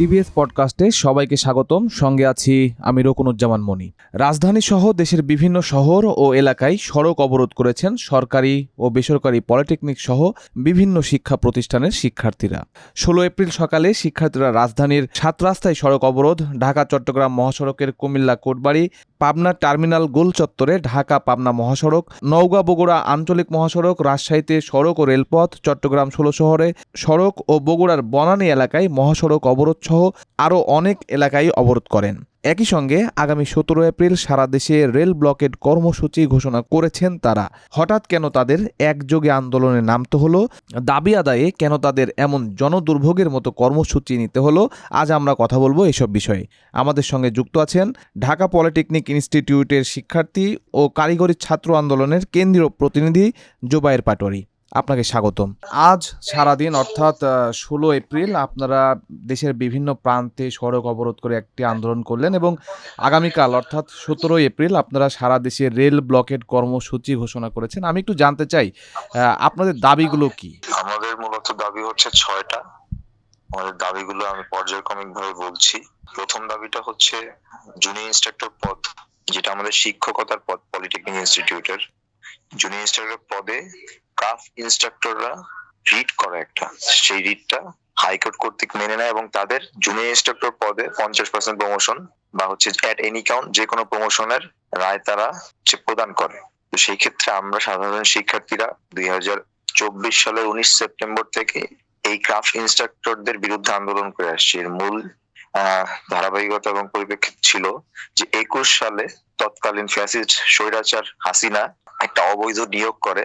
TVS পডকাস্টে সবাইকে স্বাগতম। সঙ্গে আছি আমি রকুনুজ্জামান মনি। রাজধানী সহ দেশের বিভিন্ন শহর ও এলাকায় সড়ক অবরোধ করেছেন সরকারি ও বেসরকারি পলিটেকনিক সহ বিভিন্ন শিক্ষা প্রতিষ্ঠানের শিক্ষার্থীরা। 16 এপ্রিল সকালে শিক্ষার্থীরা রাজধানীর 7 রাস্তায় সড়ক অবরোধ, ঢাকা চট্টগ্রাম মহাসড়কের কুমিল্লা কোটবাড়ি, পাবনা টার্মিনাল গোল চত্বরে ঢাকা পাবনা মহাসড়ক, নওগাঁ বগুড়া আঞ্চলিক মহাসড়ক, রাজশাহীতে সড়ক ও রেলপথ, চট্টগ্রাম 16 শহরে সড়ক ও বগুড়ার বনানী এলাকায় মহাসড়ক অবরোধ সহ আরও অনেক এলাকায় অবরোধ করেন। একই সঙ্গে আগামী 17 এপ্রিল সারা দেশে রেল ব্লকেট কর্মসূচি ঘোষণা করেছেন তারা। হঠাৎ কেন তাদের একযোগে আন্দোলনে নামতে হলো, দাবি আদায়ে কেন তাদের এমন জনদুর্ভোগের মতো কর্মসূচি নিতে হলো, আজ আমরা কথা বলবো এসব বিষয়ে। আমাদের সঙ্গে যুক্ত আছেন ঢাকা পলিটেকনিক ইনস্টিটিউটের শিক্ষার্থী ও কারিগরি ছাত্র আন্দোলনের কেন্দ্রীয় প্রতিনিধি জোবায়ের পাটোয়ারি। আপনাকে স্বাগতম। আজ সারাদিন অর্থাৎ 16 এপ্রিল আপনারা দেশের বিভিন্ন প্রান্তে সড়ক অবরোধ করে একটি আন্দোলন করলেন এবং আগামীকাল অর্থাৎ 17 এপ্রিল আপনারা সারা দেশে রেল ব্লকেট কর্মসূচি ঘোষণা করেছেন। আমি একটু জানতে চাই আপনাদের দাবিগুলো কি? আমাদের মূলত দাবি হচ্ছে 6টা। আমাদের দাবিগুলো আমি পর্যায়ক্রমিকভাবে বলছি। প্রথম দাবিটা হচ্ছে জুনিয়র ইন্সট্রাক্টর পদ, যেটা আমাদের শিক্ষকতার পদ পলিটেকনিক ইনস্টিটিউটের। জুনিয়র ইন্সট্রাক্টর পদে ক্রাফট ইনস্ট্রাক্টররা রিট করে একটা, সেই রিটটা হাইকোর্ট কর্তৃক মেনে নেয় এবং তাদের জুনিয়র ইন্সট্রাক্টর পদে 50% প্রমোশন বা হচ্ছে অ্যাট এনি কাউন্ট যে কোনো প্রমোশনের রায় তারা প্রদান করে। তো সেই ক্ষেত্রে আমরা সাধারণ শিক্ষার্থীরা 2024 সালের 19 সেপ্টেম্বর থেকে এই ক্রাফট ইনস্ট্রাক্টরদের বিরুদ্ধে আন্দোলন করে আসছে। এর মূল ধারাবাহিকতা এবং পরিপ্রেক্ষিত ছিল যে 21 সালে তৎকালীন ফ্যাসিস্ট স্বৈরাচার হাসিনা একটা অবৈধ নিয়োগ করে,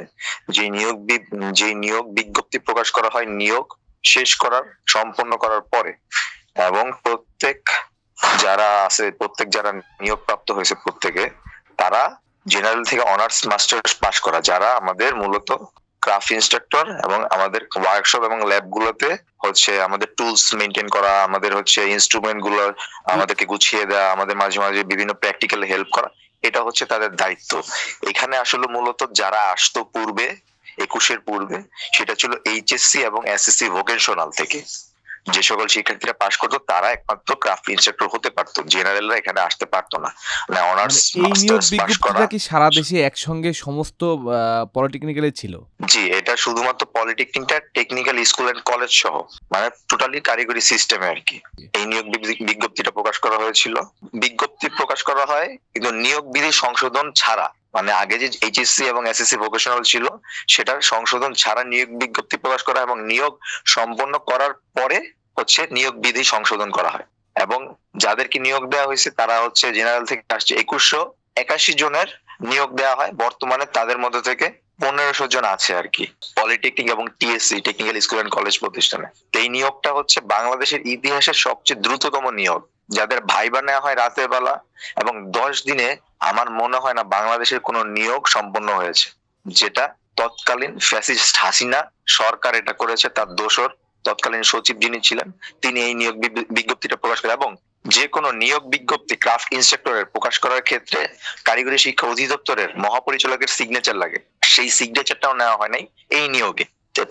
যে নিয়োগ বিজ্ঞপ্তি প্রকাশ করা হয় নিয়োগ শেষ করার সম্পন্ন করার পরে, এবং প্রত্যেক যারা নিয়োগ প্রাপ্ত হয়েছে প্রত্যেকে তারা জেনারেল থেকে অনার্স মাস্টার্স পাস করা, যারা আমাদের মূলত ক্রাফট ইনস্ট্রাক্টর এবং আমাদের ওয়ার্কশপ এবং ল্যাব গুলোতে হচ্ছে আমাদের টুলস মেনটেন করা, আমাদের হচ্ছে ইনস্ট্রুমেন্ট গুলো আমাদেরকে গুছিয়ে দেওয়া, আমাদের মাঝে মাঝে বিভিন্ন প্র্যাকটিক্যাল হেল্প করা, এটা হচ্ছে তাদের দায়িত্ব। এখানে আসলে মূলত যারা আসতো পূর্বে 21-এর পূর্বে, সেটা ছিল এইচএসসি এবং এসএসসি ভোকেশনাল থেকে যে সকল শিক্ষার্থীরা পাশ করতো তারা একমাত্র ক্রাফট ইনস্ট্রাক্টর হতে পারতো, জেনারেলরা এখানে আসতে পারতো না। মানে অনার্স মাস্টার্স পাস করা কি সারা দেশে একসঙ্গে সমস্ত পলিটেকনিক্যালে ছিল? জি, এটা শুধুমাত্র পলিটেকনিকটা টেকনিক্যাল স্কুল এন্ড কলেজ সহ, মানে টোটালি কারিগরি সিস্টেমে আর কি এই নিয়োগ বিজ্ঞপ্তিটা প্রকাশ করা হয়েছিল। বিজ্ঞপ্তি প্রকাশ করা হয় কিন্তু নিয়োগ বিধি সংশোধন ছাড়া, মানে আগে যে এইচএসসি এবং এসএসসি ভোকেশনাল ছিল সেটার সংশোধন ছাড়া নিয়োগ বিজ্ঞপ্তি প্রকাশ করা এবং নিয়োগ সম্পন্ন করার পরে হচ্ছে নিয়োগ বিধি সংশোধন করা হয়। এবং যাদেরকে নিয়োগ দেওয়া হয়েছে তারা হচ্ছে জেনারেল থেকে আসছে 2181 জনের নিয়োগ দেওয়া হয়। বর্তমানে তাদের মধ্যে থেকে 1500 জন আছে আর কি পলিটেকনিক এবং TSC technical school and college প্রতিষ্ঠানে। এই নিয়োগটা হচ্ছে বাংলাদেশের ইতিহাসের সবচেয়ে দ্রুততম নিয়োগ, যাদের ভাইবা নেওয়া হয় রাতের বেলা, এবং 10 দিনে আমার মনে হয় না বাংলাদেশের কোনো নিয়োগ সম্পন্ন হয়েছে, যেটা তৎকালীন ফ্যাসিস্ট হাসিনা সরকার এটা করেছে। তার দোসর তৎকালীন সচিব যিনি ছিলেন তিনি এই নিয়োগ বিজ্ঞপ্তিটা প্রকাশ করেন, এবং যে কোনো নিয়োগ বিজ্ঞপ্তি ক্রাফট ইনস্ট্রাক্টরের প্রকাশ করার ক্ষেত্রে কারিগরি শিক্ষা অধিদপ্তরের মহাপরিচালকের সিগনেচার লাগে, সেই সিগনেচারটাও নেওয়া হয় নাই এই নিয়োগে।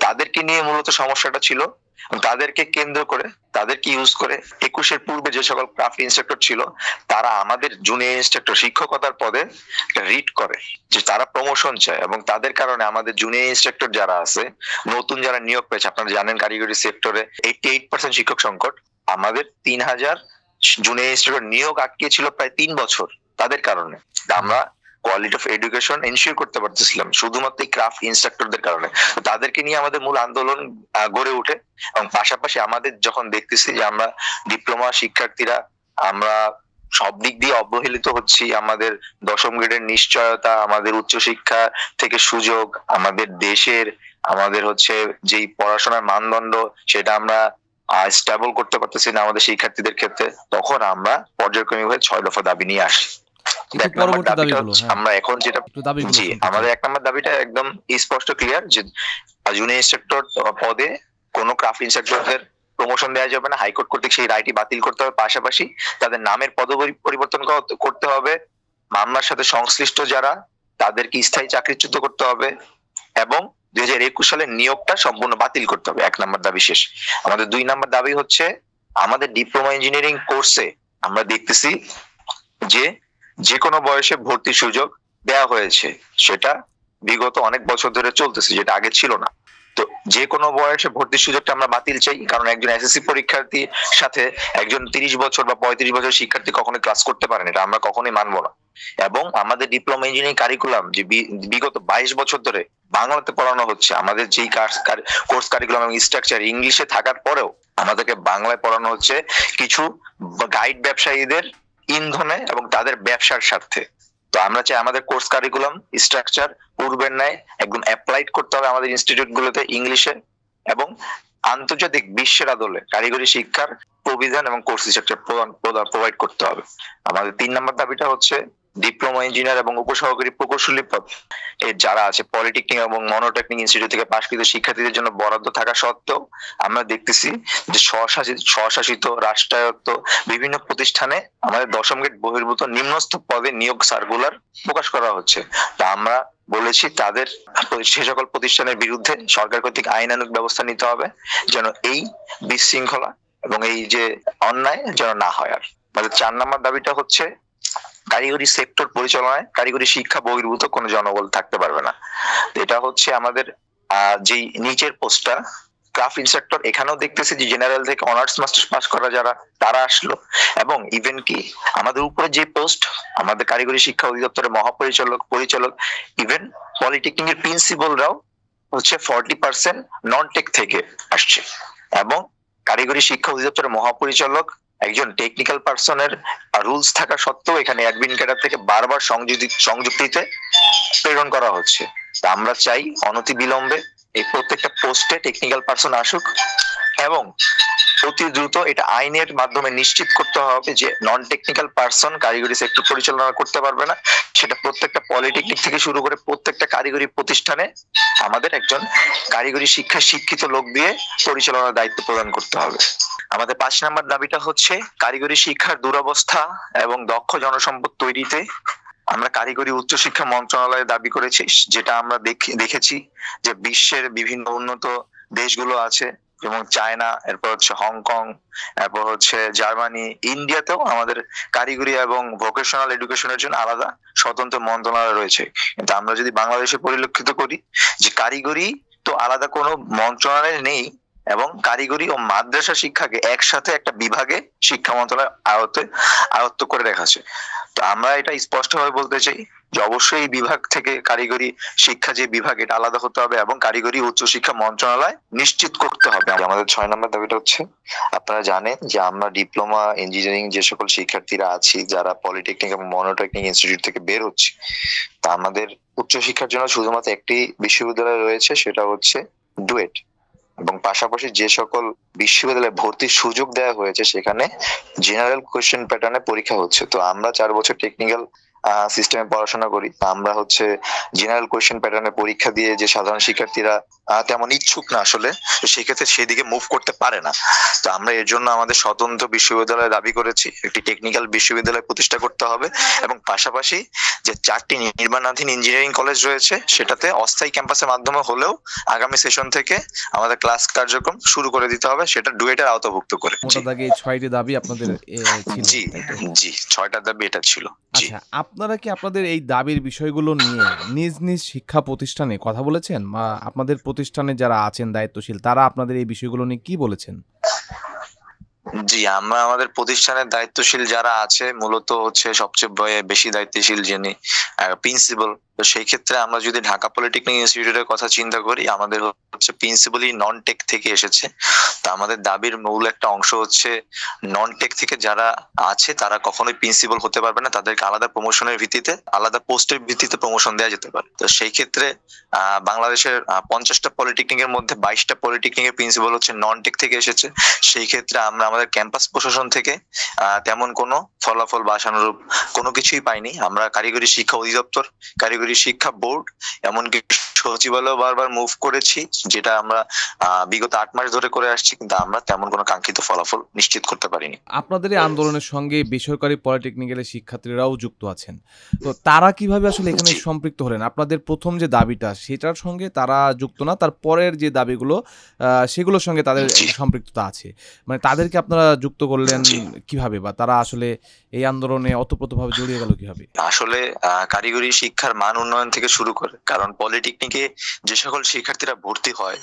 তাদেরকে নিয়ে মূলত সমস্যাটা ছিল। তাদেরকে কেন্দ্র করে, তাদেরকে ইউজ করে 21-এর পূর্বে যে সকল ক্রাফট ইনস্ট্রাক্টর ছিল তারা আমাদের জুনিয়র ইনস্ট্রাক্টর শিক্ষকতার পদে রিট করে যে তারা প্রমোশন চায়, এবং তাদের কারণে আমাদের জুনিয়র ইনস্ট্রাক্টর যারা আছে নতুন যারা নিয়োগ পেয়েছে, আপনারা জানেন কারিগরি সেক্টরে 88% শিক্ষক সংকট, আমাদের 3000 জুনিয়র ইনস্ট্রাক্টর নিয়োগ আটকে ছিল প্রায় 3 বছর। তাদের কারণে আমরা কোয়ালিটি অফ এডুকেশন এনশিওর করতে পারতেছিলাম শুধুমাত্র এই ক্রাফট ইনস্ট্রাক্টরদের কারণে। তাদেরকে নিয়ে আমাদের মূল আন্দোলন গড়ে ওঠে, এবং পাশাপাশি আমাদের যখন দেখতেছি যে আমরা ডিপ্লোমা শিক্ষার্থীরা আমরা সব দিক দিয়ে অবহেলিত হচ্ছি, আমাদের 10ম গ্রেডের নিশ্চয়তা, আমাদের উচ্চশিক্ষা থেকে সুযোগ, আমাদের দেশের আমাদের হচ্ছে যেই পড়াশোনার মানদণ্ড সেটা আমরা স্টেবল করতে পারতেছি না আমাদের শিক্ষার্থীদের ক্ষেত্রে, তখন আমরা পর্যায়ক্রমিকভাবে 6 দফা দাবি নিয়ে আসি। আমরা এখন যেটা জি, আমাদের 1 নম্বর দাবিটা একদম স্পষ্ট ক্লিয়ার যে জুনিয়র ইনস্ট্রাক্টর পদে কোন ক্রাফট ইনস্ট্রাক্টরদের প্রমোশন দেওয়া যাবে না, হাইকোর্ট কর্তৃক সেই রায়টি বাতিল করতে হবে। পাশাপাশি তাদের নামের পরিবর্তন করতে হবে, মামলার সাথে সংশ্লিষ্ট যারা তাদেরকে স্থায়ী চাকরিচ্যুত করতে হবে, এবং 2021 সালের নিয়োগটা সম্পূর্ণ বাতিল করতে হবে। 1 নম্বর দাবি শেষ। আমাদের 2 নম্বর দাবি হচ্ছে আমাদের ডিপ্লোমা ইঞ্জিনিয়ারিং কোর্সে আমরা দেখতেছি যে যে কোনো বয়সে ভর্তির সুযোগ দেওয়া হয়েছে, সেটা বিগত অনেক বছর ধরে চলতেছে, যেটা আগে ছিল না। তো যে কোনো বয়সে ভর্তির সুযোগটা আমরা বাতিল চাই, কারণ একজন এসএসসি পরীক্ষার্থীর সাথে একজন 30 বছর বা 35 বছর শিক্ষার্থী কখনোই ক্লাস করতে পারেন, এটা আমরা কখনোই মানবো না। এবং আমাদের ডিপ্লোমা ইঞ্জিনিয়ারিং কারিকুলাম যে বিগত 22 বছর ধরে বাংলাতে পড়ানো হচ্ছে, আমাদের যেই কোর্স কারিকুলাম এবং স্ট্রাকচার ইংলিশে থাকার পরেও আমাদেরকে বাংলায় পড়ানো হচ্ছে কিছু গাইড ব্যবসায়ীদের ইন্ধনে এবং তাদের ব্যবসার স্বার্থে। তো আমরা চাই আমাদের কোর্স কারিকুলাম স্ট্রাকচার পূর্বের ন্যায় একদম অ্যাপ্লাইড করতে হবে আমাদের ইনস্টিটিউট গুলোতে ইংলিশে, এবং আন্তর্জাতিক বিশ্বের আদলে কারিগরি শিক্ষার প্রবিধান এবং কোর্স স্ট্রাকচার প্রোভাইড করতে হবে। আমাদের 3 নম্বর দাবিটা হচ্ছে ডিপ্লোমা ইঞ্জিনিয়ার এবং উপসহকারী প্রকৌশলী পদ এর যারা আছে পলিটেকনিক এবং মনোটেকনিক ইনস্টিটিউট থেকে পাশকৃত শিক্ষার্থীদের জন্য বরাদ্দ থাকা সত্ত্বেও আমরা দেখতেছি যে স্বশাসিত রাষ্ট্রায়ত্ত বিভিন্ন প্রতিষ্ঠানে আমাদের 10ম গ্রেড বহির্ভূত নিম্নস্থ পদে নিয়োগ সার্কুলার প্রকাশ করা হচ্ছে। তা আমরা বলেছি তাদের সে সকল প্রতিষ্ঠানের বিরুদ্ধে সরকার কর্তৃক আইনানুগ ব্যবস্থা নিতে হবে, যেন এই বিশৃঙ্খলা এবং এই যে অন্যায় যেন না হয়। আর আমাদের 4 নম্বর দাবিটা হচ্ছে কারিগরি সেক্টর পরিচালনায় কারিগরি শিক্ষা বহির্ভূত কোনো জনবল থাকতে পারবে না। এটা হচ্ছে আমাদের যেই নিচের পোস্টটা ক্রাফট ইনস্ট্রাক্টর, এখানেও দেখতেছি যে জেনারেল থেকে অনার্স মাস্টার্স পাস করা যারা তারা আসলো, এবং ইভেন কি আমাদের উপরে যে পোস্ট আমাদের কারিগরি শিক্ষা অধিদপ্তরের পরিচালক ইভেন পলিটেকনিক এর প্রিন্সিপালরাও হচ্ছে 40% নন টেক থেকে আসছে। এবং কারিগরি শিক্ষা অধিদপ্তরের মহাপরিচালক একজন টেকনিক্যাল পার্সনের রুলস থাকা সত্ত্বেও এখানে অ্যাডমিন ক্যাডার থেকে বারবার সংযুক্তিতে প্রেরণ করা হচ্ছে। তা আমরা চাই অনতি বিলম্বে এই প্রত্যেকটা পোস্টে টেকনিক্যাল পার্সন আসুক, এবং অতি দ্রুত এটা আইনের মাধ্যমে নিশ্চিত করতে হবে যে নন টেকনিক্যাল পার্সন কারিগরি সেক্টর পরিচালনা করতে পারবে না। সেটা প্রত্যেকটা পলিটেকনিক থেকে শুরু করে প্রত্যেকটা কারিগরি প্রতিষ্ঠানে আমাদের একজন কারিগরি শিক্ষায় শিক্ষিত লোক দিয়ে পরিচালনার দায়িত্ব প্রদান করতে হবে। আমাদের 5 নম্বর দাবিটা হচ্ছে কারিগরি শিক্ষার দুরবস্থা এবং দক্ষ জনসম্পদ তৈরিতে আমরা কারিগরি উচ্চশিক্ষা মন্ত্রণালয়ে দাবি করেছি, যেটা আমরা দেখেছি যে বিশ্বের বিভিন্ন উন্নত দেশগুলো আছে, যেমন চায়না, এরপর হচ্ছে হংকং, এরপর হচ্ছে জার্মানি, ইন্ডিয়াতেও আমাদের কারিগরি এবং ভোকেশনাল এডুকেশনের জন্য আলাদা স্বতন্ত্র মন্ত্রণালয় রয়েছে। কিন্তু আমরা যদি বাংলাদেশে পরিলক্ষিত করি যে কারিগরি তো আলাদা কোনো মন্ত্রণালয় নেই, এবং কারিগরি ও মাদ্রাসা শিক্ষাকে একসাথে একটা বিভাগে শিক্ষা মন্ত্রণালয় আয়ত্ত করে রেখেছে। তো আমরা এটা স্পষ্টভাবে বলতে চাই যে অবশ্যই এই বিভাগ থেকে কারিগরি শিক্ষা যে বিভাগ এটা আলাদা হতে হবে, এবং কারিগরি উচ্চশিক্ষা মন্ত্রণালয় নিশ্চিত করতে হবে। আমাদের 6 নম্বর দাবিটা হচ্ছে, আপনারা জানেন যে আমরা ডিপ্লোমা ইঞ্জিনিয়ারিং যে সকল শিক্ষার্থীরা আছি যারা পলিটেকনিক এবং মনোটেকনিক ইনস্টিটিউট থেকে বের হচ্ছে, তা আমাদের উচ্চশিক্ষার জন্য শুধুমাত্র একটি বিশ্ববিদ্যালয় রয়েছে, সেটা হচ্ছে ডুয়েট। এবং পাশাপাশি যে সকল বিশ্ববিদ্যালয়ে ভর্তির সুযোগ দেওয়া হয়েছে সেখানে জেনারেল কোয়েশ্চেন প্যাটার্নে পরীক্ষা হচ্ছে। তো আমরা 4 বছর টেকনিক্যাল সিস্টেমে পড়াশোনা করি, আমরা হচ্ছে জেনারেল কোয়েশ্চেন প্যাটার্নে পরীক্ষা দিয়ে যে সাধারণ শিক্ষার্থীরা তেমন ইচ্ছুক না আসলে, তো সেক্ষেত্রে সেদিকে মুভ করতে পারে না। তো আমরা এর জন্য আমাদের স্বতন্ত্র বিশ্ববিদ্যালয় দাবি করেছি, একটি টেকনিক্যাল বিশ্ববিদ্যালয় প্রতিষ্ঠা করতে হবে, এবং পাশাপাশি যে 4টি নির্মাণাধীন ইঞ্জিনিয়ারিং কলেজ রয়েছে সেটাতে অস্থায়ী ক্যাম্পাসের মাধ্যমে হলেও আগামী সেশন থেকে আমাদের ক্লাস কার্যক্রম শুরু করে দিতে হবে, সেটা ডুয়েটের আওতাভুক্ত করে। মোটা দাগে 6টি দাবি আপনাদের ছিল, জি তাই তো? জি 6টা দাবি এটা ছিল। জি আচ্ছা, আপনারা কি আপনাদের এই দাবির বিষয়গুলো নিয়ে নিজ নিজ শিক্ষা প্রতিষ্ঠানে কথা বলেছেন, বা আপনাদের প্রতিষ্ঠানে যারা আছেন দায়িত্বশীল তারা আপনাদের এই বিষয়গুলো নিয়ে কি বলেছেন? জি আমরা আমাদের প্রতিষ্ঠানের দায়িত্বশীল যারা আছে মূলত হচ্ছে সবচেয়ে বেশি দায়িত্বশীল যিনি প্রিন্সিপাল। তো সেই ক্ষেত্রে আমরা যদি ঢাকা পলিটেকনিক ইনস্টিটিউটের কথা চিন্তা করি, আমাদের হচ্ছে প্রিন্সিপালই নন টেক থেকে এসেছে। তা আমাদের দাবির মূল একটা অংশ হচ্ছে নন টেক থেকে যারা আছে তারা কখনোই প্রিন্সিপাল হতে পারবে না, তাদেরকে আলাদা প্রমোশনের ভিত্তিতে আলাদা পোস্টের ভিত্তিতে প্রমোশন দেওয়া যেতে পারে। তো সেই ক্ষেত্রে বাংলাদেশের 50টা পলিটেকনিকের মধ্যে 22টা পলিটেকনিকের প্রিন্সিপাল হচ্ছে নন টেক থেকে এসেছে। সেই ক্ষেত্রে আমরা আমাদের ক্যাম্পাস প্রশাসন থেকে তেমন কোনো ফলাফল বা আশানুরূপ কোনো কিছুই পাইনি। আমরা কারিগরি শিক্ষা অধিদপ্তর, কারিগরি শিক্ষা বোর্ড, এমনকি সচিবালয় বারবার মুভ করেছি, যেটা আমরা বিগত 8 মাস ধরে করে আসছি, কিন্তু আমরা তেমন কোনো কাঙ্ক্ষিত ফলাফল নিশ্চিত করতে পারিনি। আপনাদের এই আন্দোলনের সঙ্গে বেসরকারি পলিটেকনিক্যালের শিক্ষার্থীরাও যুক্ত আছেন। তো তারা কিভাবে আসলে এখানে জি। সম্পৃক্ত হলেন? আপনাদের প্রথম যে দাবিটা সেটার সঙ্গে তারা যুক্ত না, তার পরের যে দাবিগুলো সেগুলোর সঙ্গে তাদের জি। একটা সম্পৃক্ততা আছে। মানে তাদেরকে আপনারা যুক্ত করলেন জি। কিভাবে? বা তারা আসলে এই আন্দোলনে ওতপ্রোতভাবে জড়িয়ে গেল কিভাবে? আসলে কারিগরি শিক্ষার মান উন্নয়ন থেকে শুরু করে, কারণ পলিটেকনিকে যে সকল শিক্ষার্থীরা ভর্তি হয়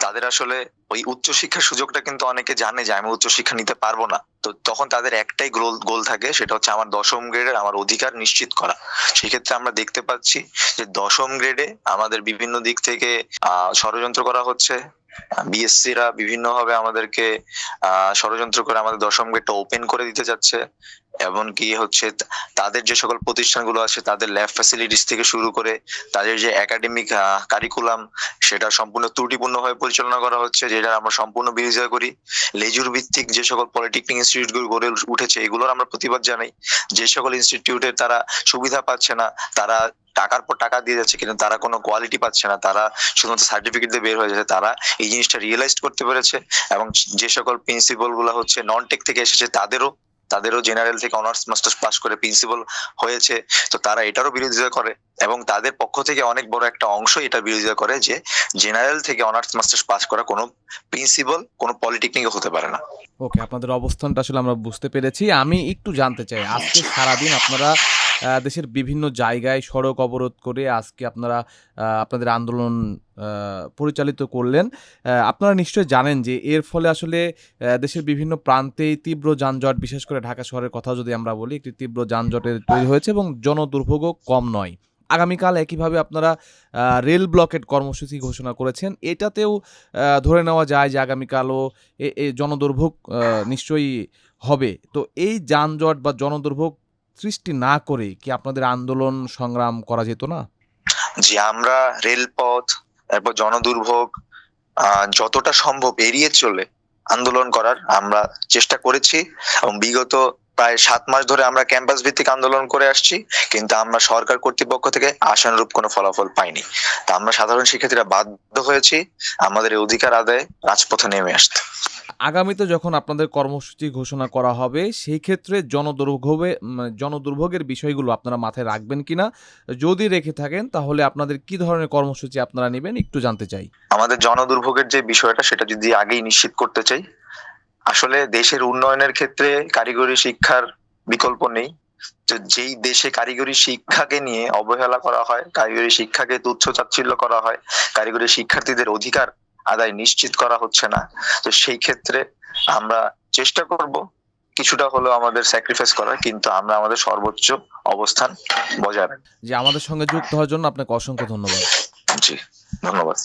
তাদের আসলে ওই উচ্চশিক্ষার সুযোগটা কিন্তু অনেকে জানে যে আমি উচ্চশিক্ষা নিতে পারবো না। তো তখন তাদের একটাই গোল থাকে, সেটা হচ্ছে আমার 10ম গ্রেডের আমার অধিকার নিশ্চিত করা। সেক্ষেত্রে আমরা দেখতে পাচ্ছি যে 10ম গ্রেডে আমাদের বিভিন্ন দিক থেকে ষড়যন্ত্র করা হচ্ছে। বিএসসি রা বিভিন্নভাবে আমাদেরকে ষড়যন্ত্র করে আমাদের 10ম গ্রেডটা ওপেন করে দিতে চাচ্ছে। এমনকি হচ্ছে তাদের যে সকল প্রতিষ্ঠানগুলো আছে তাদের ল্যাব ফ্যাসিলিটিস থেকে শুরু করে তাদের যে একাডেমিক কারিকুলাম, সেটা সম্পূর্ণ ত্রুটিপূর্ণভাবে পরিচালনা করা হচ্ছে, যেটা আমরা সম্পূর্ণ বিরোধিতা করি। লেজুর ভিত্তিক যে সকল পলিটেকনিক ইনস্টিটিউট গুলো গড়ে উঠেছে এগুলোর আমরা প্রতিবাদ জানাই। যে সকল ইনস্টিটিউটের তারা সুবিধা পাচ্ছে না, তারা টাকার পর টাকা দিয়ে যাচ্ছে কিন্তু তারা কোনো কোয়ালিটি পাচ্ছে না, তারা শুধুমাত্র সার্টিফিকেট দিয়ে বের হয়ে যাচ্ছে, তারা এই জিনিসটা রিয়েলাইজ করতে পেরেছে। এবং যে সকল প্রিন্সিপাল গুলা হচ্ছে নন টেক থেকে এসেছে তাদেরও জেনারেল থেকে অনার্স মাস্টার্স পাস করে প্রিন্সিপাল হয়েছে। তো তারা এটারও বিরোধিতা করে, এবং তাদের পক্ষ থেকে অনেক বড় একটা অংশ এটা বিরোধিতা করে যে জেনারেল থেকে অনার্স মাস্টার্স পাস করা কোনো প্রিন্সিপাল কোনো পলিটেকনিকে হতে পারে না। ওকে, আপনাদের অবস্থানটা আসলে আমরা বুঝতে পেরেছি। আমি একটু জানতে চাই, আজকে সারাদিন আপনারা দেশের বিভিন্ন জায়গায় সড়ক অবরোধ করে আজকে আপনারা আপনাদের আন্দোলন পরিচালিত করলেন। আপনারা নিশ্চয়ই জানেন যে এর ফলে আসলে দেশের বিভিন্ন প্রান্তেই তীব্র যানজট, বিশেষ করে ঢাকা শহরের কথা যদি আমরা বলি, একটি তীব্র যানজটের তৈরি হয়েছে এবং জনদুর্ভোগও কম নয়। আগামীকাল একইভাবে আপনারা রেল ব্লকেট কর্মসূচি ঘোষণা করেছেন। এটাতেও ধরে নেওয়া যায় যে আগামীকালও জনদুর্ভোগ নিশ্চয়ই হবে। তো এই যানজট বা জনদুর্ভোগ সৃষ্টি না করে কি আপনাদের আন্দোলন সংগ্রাম করা যেত না? যে আমরা রেলপথ, তারপর জনদুর্ভোগ যতটা সম্ভব এড়িয়ে চলে আন্দোলন করার আমরা চেষ্টা করেছি, এবং বিগত প্রায় 7 মাস ধরে আমরা ক্যাম্পাস ভিত্তিক আন্দোলন করে আসছি, কিন্তু আমরা সরকার কর্তৃপক্ষ থেকে আশানুরূপ কোনো ফলাফল পাইনি। তা আমরা সাধারণ শিক্ষার্থীরা বাধ্য হয়েছি আমাদের এই অধিকার আদায়ে রাজপথে নেমে আসতে। আগামীতে যখন আপনাদের কর্মসূচি ঘোষণা করা হবে সেই ক্ষেত্রে জনদুর্ভোগের বিষয়গুলো আপনারা মাথায় রাখবেন কিনা? যদি রেখে থাকেন তাহলে আপনাদের কি ধরনের কর্মসূচি আপনারা নেবেন একটু জানতে চাই। আমাদের জনদুর্ভোগের যে বিষয়টা সেটা যদি আগেই নিশ্চিত করতে চাই, আসলে দেশের উন্নয়নের ক্ষেত্রে কারিগরি শিক্ষার বিকল্প নেই। তো যেই দেশে কারিগরি শিক্ষাকে নিয়ে অবহেলা করা হয়, কারিগরি শিক্ষাকে তুচ্ছ তাচ্ছিল্য করা হয়, কারিগরি শিক্ষার্থীদের অধিকার আদায় নিশ্চিত করা হচ্ছে না, তো সেই ক্ষেত্রে আমরা চেষ্টা করব কিছুটা হলেও আমাদের স্যাক্রিফাইস করার, কিন্তু আমরা আমাদের সর্বোচ্চ অবস্থান বজায় রাখবো। যে আমাদের সঙ্গে যুক্ত হওয়ার জন্য আপনাকে অসংখ্য ধন্যবাদ। জি, ধন্যবাদ।